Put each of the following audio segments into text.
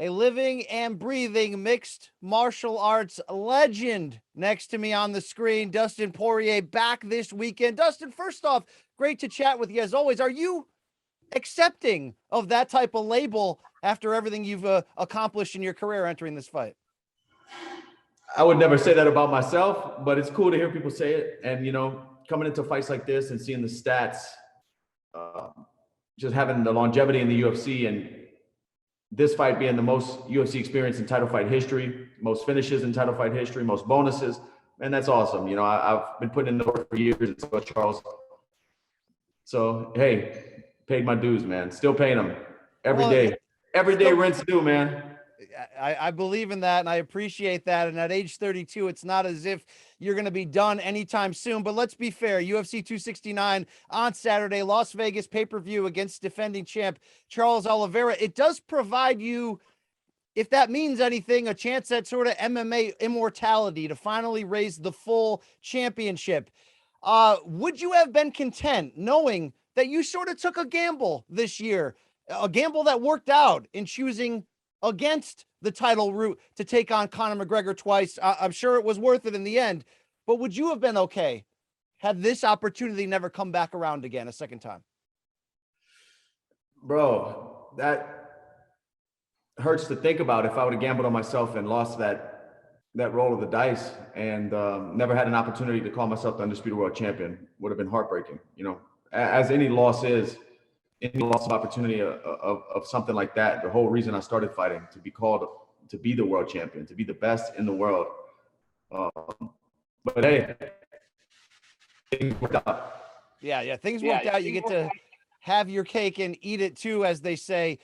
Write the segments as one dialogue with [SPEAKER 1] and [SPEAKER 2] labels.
[SPEAKER 1] a living and breathing mixed martial arts legend next to me on the screen, Dustin Poirier, back this weekend. Dustin, first off, great to chat with you as always. Are you accepting of that type of label after everything you've accomplished in your career entering this fight?
[SPEAKER 2] I would never say that about myself, but it's cool to hear people say it. And, coming into fights like this and seeing the stats, just having the longevity in the UFC and this fight being the most UFC experience in title fight history, most finishes in title fight history, most bonuses, and that's awesome. I've been putting in the work for years, and so Charles. So, hey, paid my dues, man. Still paying them every day. Every day rent's due, man.
[SPEAKER 1] I believe in that, and I appreciate that. And at age 32, it's not as if you're going to be done anytime soon. But let's be fair. UFC 269 on Saturday, Las Vegas pay-per-view against defending champ Charles Oliveira. It does provide you, if that means anything, a chance at sort of MMA immortality to finally raise the full championship. Would you have been content knowing that you sort of took a gamble this year, a gamble that worked out in choosing against the title route to take on Conor McGregor twice? I'm sure it was worth it in the end, but would you have been okay had this opportunity never come back around again a second time?
[SPEAKER 2] Bro, that hurts to think about. If I would have gambled on myself and lost that roll of the dice and never had an opportunity to call myself the undisputed world champion, would have been heartbreaking. As any loss is, any loss of opportunity of something like that. The whole reason I started fighting, to be called to be the world champion, to be the best in the world. But hey, things worked out.
[SPEAKER 1] Yeah, things worked out. You get to have your cake and eat it too, as they say.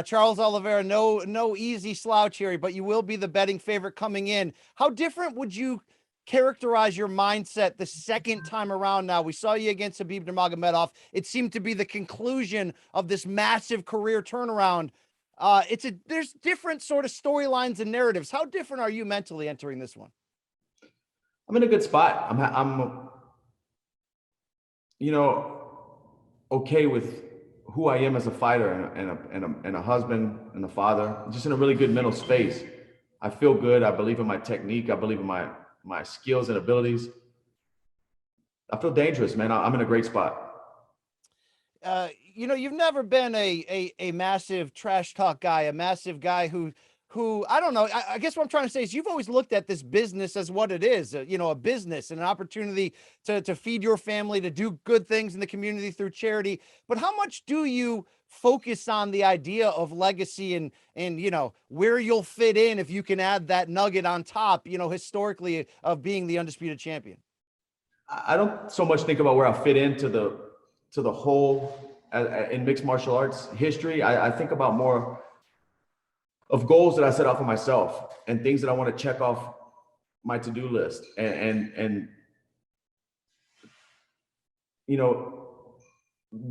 [SPEAKER 1] Charles Oliveira, no easy slouch here, but you will be the betting favorite coming in. How different would you characterize your mindset the second time around now? We saw you against Khabib Nurmagomedov. It seemed to be the conclusion of this massive career turnaround. There's different sort of storylines and narratives. How different are you mentally entering this one?
[SPEAKER 2] I'm in a good spot. I'm okay with who I am as a fighter and a husband and a father. Just in a really good mental space. I feel good. I believe in my technique. I believe in my skills and abilities. I feel dangerous, man. I'm in a great spot.
[SPEAKER 1] You've never been a massive trash talk guy, a massive guy who I don't know. I guess what I'm trying to say is you've always looked at this business as what it is, a business and an opportunity to feed your family, to do good things in the community through charity. But how much do you focus on the idea of legacy and where you'll fit in if you can add that nugget on top, historically, of being the undisputed champion?
[SPEAKER 2] I don't so much think about where I fit into the whole in mixed martial arts history. I think about more of goals that I set out for myself and things that I want to check off my to-do list. And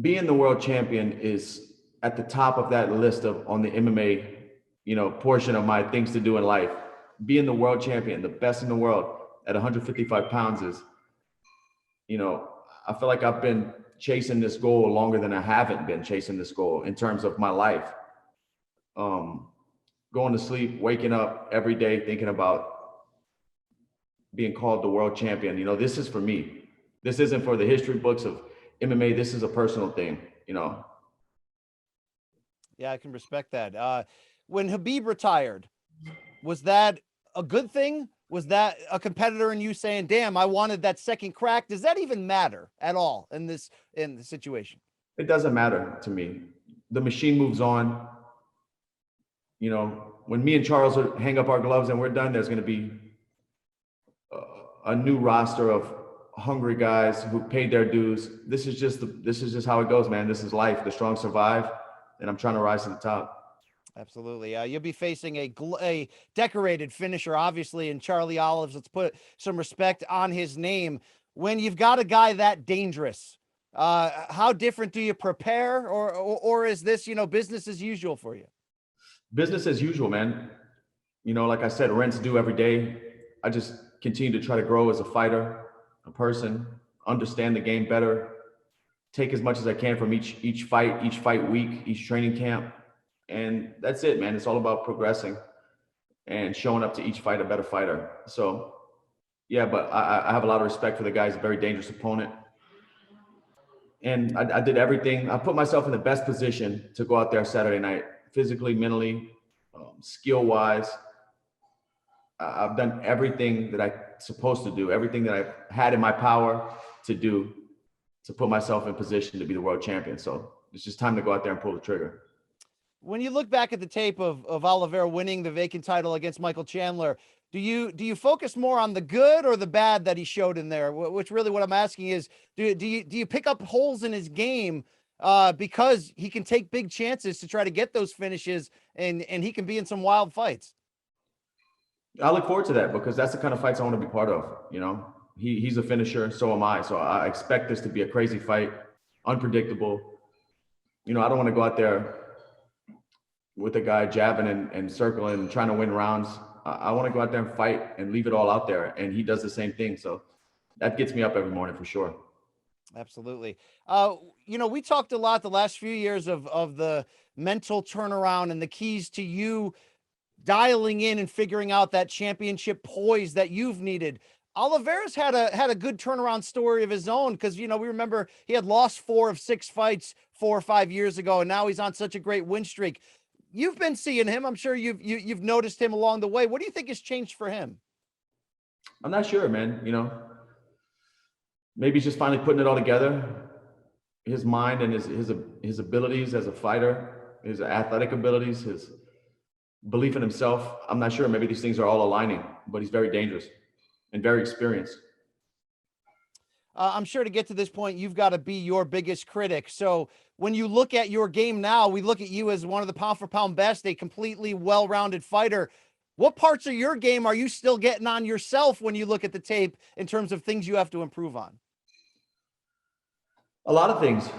[SPEAKER 2] being the world champion is at the top of that list on the MMA, portion of my things to do in life. Being the world champion, the best in the world at 155 pounds is, I feel like I've been chasing this goal longer than I haven't been chasing this goal in terms of my life. Going to sleep, waking up every day, thinking about being called the world champion. This is for me. This isn't for the history books of MMA. This is a personal thing,
[SPEAKER 1] Yeah, I can respect that. When Khabib retired, was that a good thing? Was that a competitor in you saying, damn, I wanted that second crack? Does that even matter at all in the situation?
[SPEAKER 2] It doesn't matter to me. The machine moves on. When me and Charles hang up our gloves and we're done, there's going to be a new roster of hungry guys who paid their dues. This is just how it goes, man. This is life. The strong survive, and I'm trying to rise to the top.
[SPEAKER 1] Absolutely. You'll be facing a decorated finisher, obviously, in Charlie Olives. Let's put some respect on his name. When you've got a guy that dangerous, how different do you prepare, or is this, business as usual for you?
[SPEAKER 2] Business as usual, man. Like I said, rent's due every day. I just continue to try to grow as a fighter, a person, understand the game better, take as much as I can from each fight week, each training camp, And that's it, man. It's all about progressing and showing up to each fight a better fighter. So, yeah, but I have a lot of respect for the guy. He's a very dangerous opponent. And I did everything. I put myself in the best position to go out there Saturday night, physically, mentally, skill-wise. I've done everything that I'm supposed to do, everything that I've had in my power to do to put myself in position to be the world champion. So it's just time to go out there and pull the trigger.
[SPEAKER 1] When you look back at the tape of Oliveira winning the vacant title against Michael Chandler, do you focus more on the good or the bad that he showed in there? Which really what I'm asking is, do you pick up holes in his game because he can take big chances to try to get those finishes and he can be in some wild fights?
[SPEAKER 2] I look forward to that because that's the kind of fights I want to be part of. You know, he's a finisher, so am I. So I expect this to be a crazy fight, unpredictable. You know, I don't want to go out there with a guy jabbing and circling and trying to win rounds. I want to go out there and fight and leave it all out there. And he does the same thing. So that gets me up every morning for sure.
[SPEAKER 1] Absolutely. You know, we talked a lot the last few years of the mental turnaround and the keys to you dialing in and figuring out that championship poise that you've needed. Oliveira's had a good turnaround story of his own because, you know, we remember he had lost 4 of 6 fights 4 or 5 years ago, and now he's on such a great win streak. You've been seeing him. I'm sure you've noticed him along the way. What do you think has changed for him?
[SPEAKER 2] I'm not sure, man. You know, maybe he's just finally putting it all together. His mind and his abilities as a fighter, his athletic abilities, his belief in himself. I'm not sure. Maybe these things are all aligning, but he's very dangerous and very experienced.
[SPEAKER 1] I'm sure to get to this point, you've got to be your biggest critic. So when you look at your game now, we look at you as one of the pound for pound best, a completely well-rounded fighter. What parts of your game are you still getting on yourself when you look at the tape in terms of things you have to improve on?
[SPEAKER 2] A lot of things,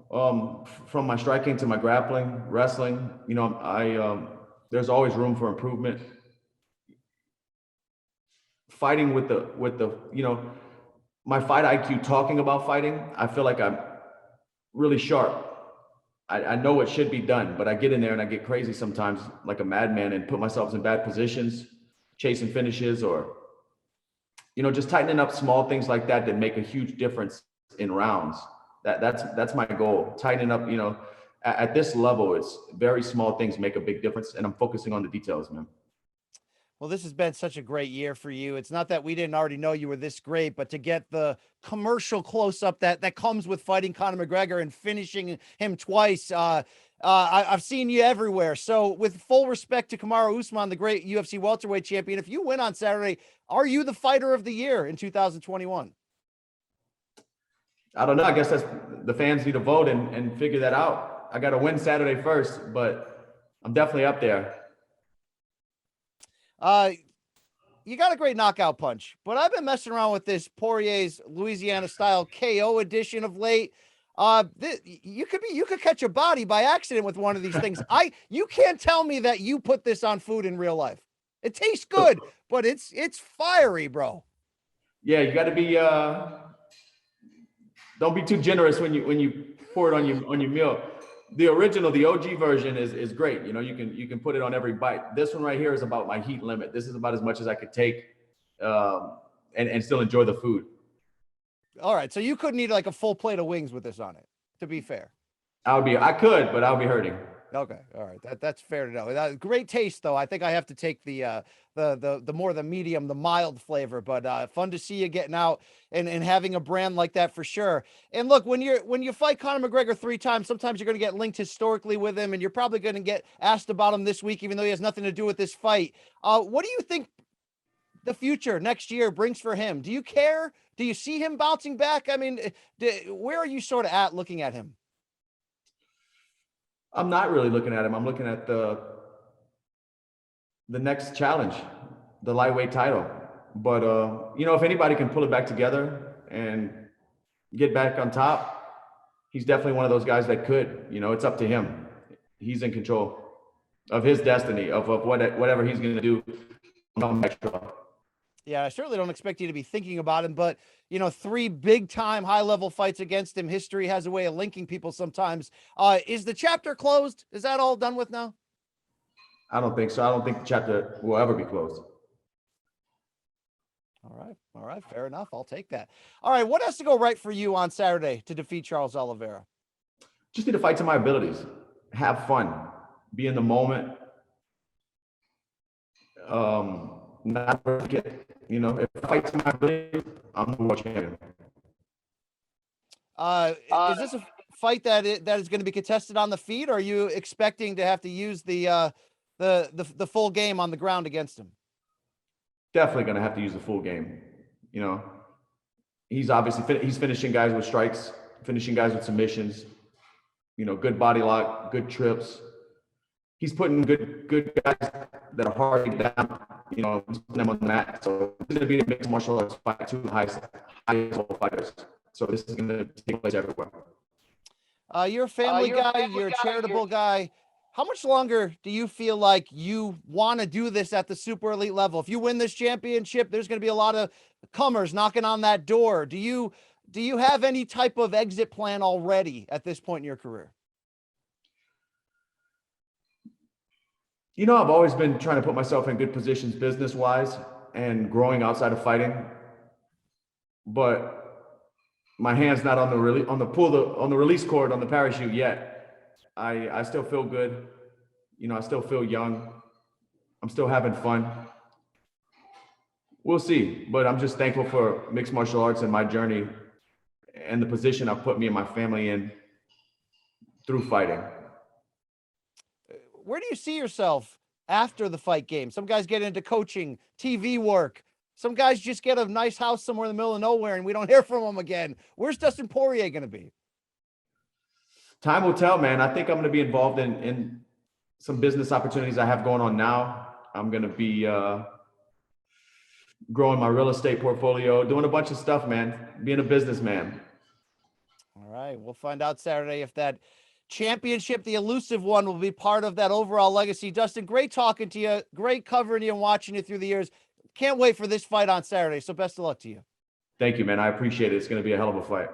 [SPEAKER 2] from my striking to my grappling, wrestling. You know, there's always room for improvement. Fighting with the you know, my fight IQ talking about fighting, I feel like I'm really sharp. I know what should be done, but I get in there and I get crazy sometimes like a madman and put myself in bad positions, chasing finishes or, you know, just tightening up small things like that that make a huge difference in rounds. That's my goal. Tightening up, you know, at this level, it's very small things make a big difference, and I'm focusing on the details, man.
[SPEAKER 1] Well, this has been such a great year for you. It's not that we didn't already know you were this great, but to get the commercial close up that comes with fighting Conor McGregor and finishing him twice. I've seen you everywhere. So with full respect to Kamaru Usman, the great UFC welterweight champion, if you win on Saturday, are you the fighter of the year in 2021?
[SPEAKER 2] I don't know. I guess that's the fans need to vote and figure that out. I got to win Saturday first, but I'm definitely up there.
[SPEAKER 1] You got a great knockout punch, but I've been messing around with this Poirier's Louisiana style KO edition of late. You could catch a body by accident with one of these things. You can't tell me that you put this on food in real life. It tastes good, but it's fiery, bro.
[SPEAKER 2] Yeah, you got to be don't be too generous when you pour it on your meal. The original, the OG version is great. You know, you can put it on every bite. This one right here is about my heat limit. This is about as much as I could take and still enjoy the food.
[SPEAKER 1] All right. So you couldn't eat like a full plate of wings with this on it, to be fair.
[SPEAKER 2] I could, but I'll be hurting.
[SPEAKER 1] Okay. All right. That's fair to know. Great taste though. I think I have to take the more the medium, the mild flavor, but fun to see you getting out and having a brand like that for sure. And look, when you fight Conor McGregor 3 times, sometimes you're going to get linked historically with him, and you're probably going to get asked about him this week, even though he has nothing to do with this fight. What do you think the future next year brings for him? Do you care? Do you see him bouncing back? I mean, where are you sort of at looking at him?
[SPEAKER 2] I'm not really looking at him. I'm looking at the next challenge, the lightweight title. But you know, if anybody can pull it back together and get back on top, he's definitely one of those guys that could. You know, it's up to him. He's in control of his destiny, of whatever he's going to do.
[SPEAKER 1] Yeah, I certainly don't expect you to be thinking about him, but you know, 3 big time high level fights against him. History has a way of linking people sometimes. Is the chapter closed? Is that all done with now?
[SPEAKER 2] I don't think so. I don't think the chapter will ever be closed.
[SPEAKER 1] All right. All right. Fair enough. I'll take that. All right. What has to go right for you on Saturday to defeat Charles Oliveira?
[SPEAKER 2] Just need to fight to my abilities, have fun, be in the moment. Not forget, you know, if I fight to my abilities, I'm the world champion.
[SPEAKER 1] Is this a fight that that is going to be contested on the feet, or are you expecting to have to use the full game on the ground against him?
[SPEAKER 2] Definitely going to have to use the full game. You know, he's obviously he's finishing guys with strikes, finishing guys with submissions. You know, good body lock, good trips. He's putting good guys that are hard to get down. You know, he's putting them on the mat. So it's going to be a mixed martial arts fight, two highest level fighters. So this is going to take place everywhere.
[SPEAKER 1] You're a family guy. You're a charitable guy. How much longer do you feel like you want to do this at the super elite level? If you win this championship, there's going to be a lot of comers knocking on that door. Do you have any type of exit plan already at this point in your career?
[SPEAKER 2] You know, I've always been trying to put myself in good positions business-wise and growing outside of fighting, but my hand's not on the release cord on the parachute yet. I still feel good. You know, I still feel young. I'm still having fun. We'll see, but I'm just thankful for mixed martial arts and my journey and the position I've put me and my family in through fighting.
[SPEAKER 1] Where do you see yourself after the fight game? Some guys get into coaching, TV work. Some guys just get a nice house somewhere in the middle of nowhere and we don't hear from them again. Where's Dustin Poirier going to be?
[SPEAKER 2] Time will tell, man. I think I'm going to be involved in some business opportunities I have going on now. I'm going to be growing my real estate portfolio, doing a bunch of stuff, man, being a businessman.
[SPEAKER 1] All right. We'll find out Saturday if that championship, the elusive one, will be part of that overall legacy. Dustin, great talking to you. Great covering you and watching you through the years. Can't wait for this fight on Saturday. So best of luck to you.
[SPEAKER 2] Thank you, man. I appreciate it. It's going to be a hell of a fight.